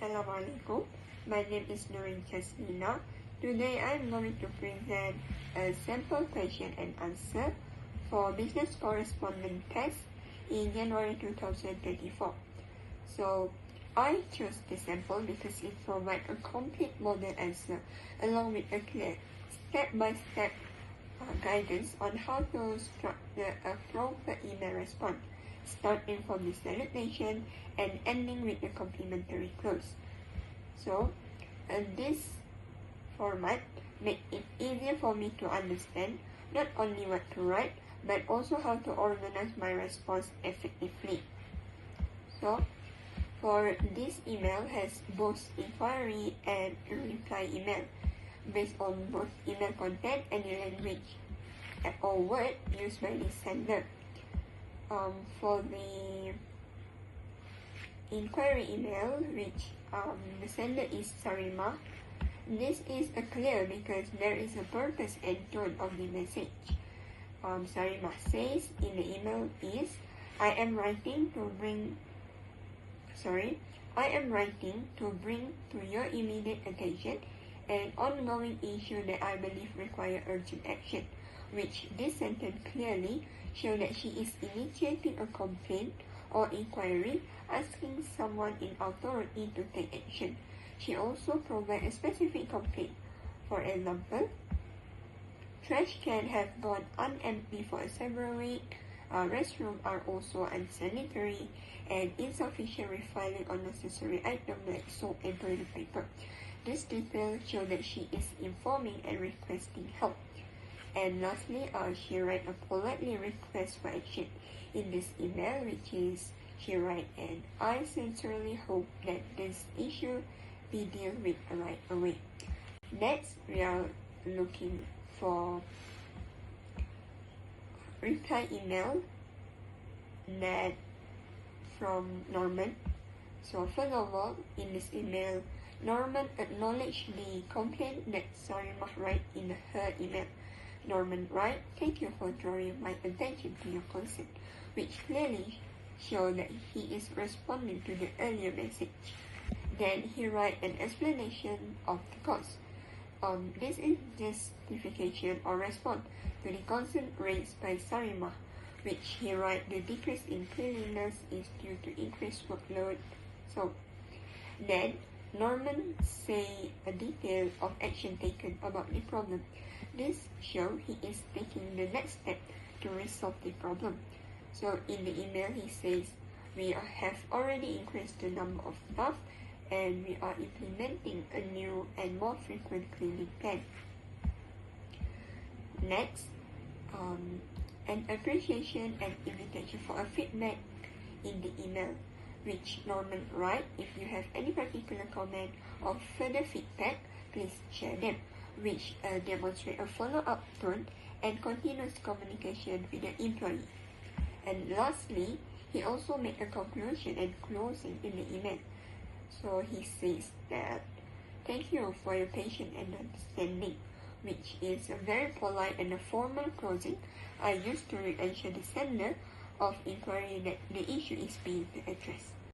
Assalamualaikum. My name is Nurin Kasmina. Today I am going to present a sample question and answer for business correspondence test in January 2024. So I chose the sample because it provides a complete model answer along with a clear step-by-step guidance on how to structure a proper email response, starting from the salutation and ending with the complimentary close. So, this format makes it easier for me to understand not only what to write, but also how to organize my response effectively. So, for this email has both inquiry and reply email, based on both email content and the language or word used by the sender. For the inquiry email, which the sender is Sarimah, this is clear because there is a purpose and tone of the message. Sarimah says in the email is, I am writing to bring to your immediate attention an ongoing issue that I believe require urgent action, which this sentence clearly shows that she is initiating a complaint or inquiry, asking someone in authority to take action. She also provides a specific complaint. For example, trash can have gone unemptied for several weeks, restrooms are also unsanitary, and insufficient refilling on necessary items like soap and toilet paper. This detail shows that she is informing and requesting help. And lastly, she writes a politely request for action in this email, which is she writes, and I sincerely hope that this issue be dealt with right away. Next, we are looking for reply email that from Norman. So first of all, in this email, Norman acknowledged the complaint that Sarimah wrote in her email. Norman writes, thank you for drawing my attention to your concern, which clearly shows that he is responding to the earlier message. Then he writes an explanation of the cause. This is justification or response to the concern raised by Sarimah, which he writes the decrease in cleanliness is due to increased workload. So then Norman say a detail of action taken about the problem. This shows he is taking the next step to resolve the problem. So in the email he says, we have already increased the number of staff and we are implementing a new and more frequent cleaning plan. Next, an appreciation and invitation for a feedback in the email, which Norman writes, if you have any particular comment or further feedback, please share them, which demonstrate a follow-up tone and continuous communication with the employee. And lastly, he also made a conclusion and closing in the email. So he says that, thank you for your patience and understanding, which is a very polite and a formal closing I used to reassure the sender of inquiry that the issue is being addressed.